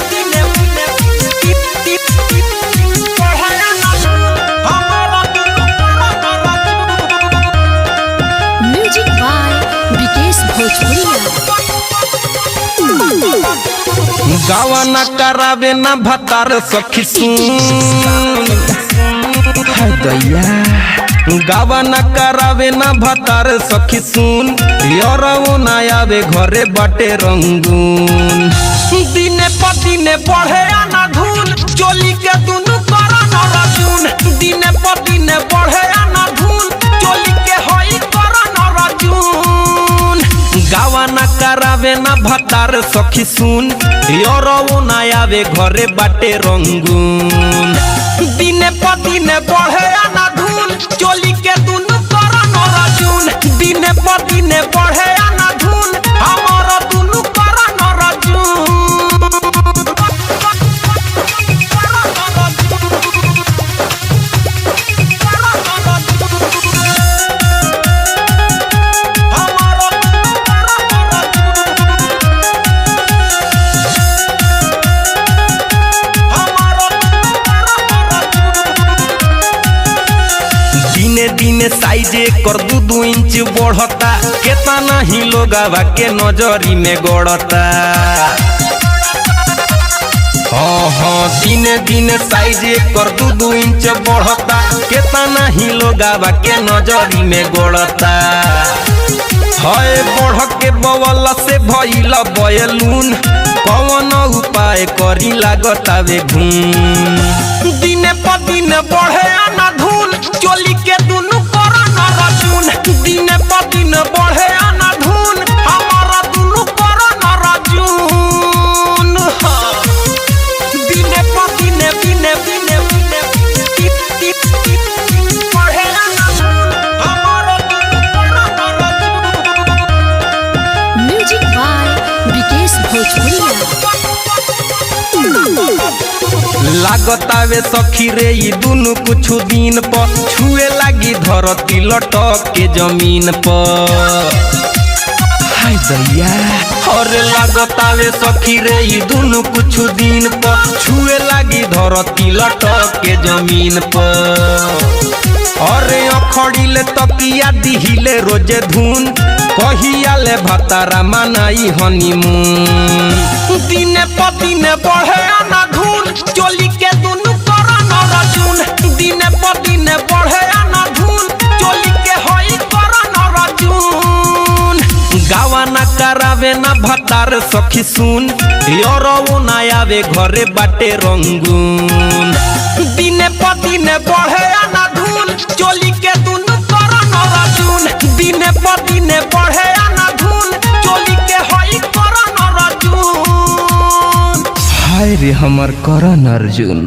दिने दिने music by Vikesh भोजपुरिया। गावा न करावे न भतार सखी सुन दैया गावा न करावे न भतार सखी सुन यरऊ न आवे घरे बाटे रंगून दिने प दिने बढ़े आना धून चोली के दुनु करा न रजून दिने प दिने बढ़े आना धून चोली के होई करा न रजून गावा न करावे न भतार सखी सुन यरऊ न आवे घरे बाटे रंगून दिने प दिने बढ़े आना धून चोली के दुनु करा न रजून दिने प दिने बढ़े आना धून हमारा दुनु करा न रजून दिने दिने साइजे कर 2 इंच बढ़ता केतना ही लोगवा के नजरी में गड़ता हाँ दिने दिने साइजे कर 2 इंच बढ़ता केतना ही लोगवा के नजरी में गड़ता हाय बढ़ के बवला से भइल बयलून कौन उपाय करी लागतावे घूम दिने प दिने बढ़े आना धून चोली के दुनु करा न रजून दिने प दिने बढ़े आना धून हमारा दुनु करा न रजून दिने प दिने दिने दिने बढ़े आना धून हमारा दुनु करा न रजून म्यूजिक बाय विकेश भोजपुरिया। लागतावे सखी रे ई दुनु कुछ दिन पर छुए लागी धरती लटक के जमीन पर हाय दैया और लागतावे सखी रे ई दुनु कुछ दिन पर छुए लागी धरती लटक के जमीन पर अरे अखड़िले तकिया दिहिले रोजे धुन कहिया ले भतारा मनाई हनीमून दिने प दिने बढ़े आना धून चोली के दुनु करा न रजून दिने प दिने बढ़े आना धून चोली के होई करा न रजून गावा न करावे न भतार सखी सुन यरऊ न आवे घरे बाटे रंगून दिने प दिने बढ़े आना धून चोली के दुनु करा न रजून दिने प दिने बढ़े आना धून चोली के होई करा न रजून हाय रे हमर करण अर्जुन।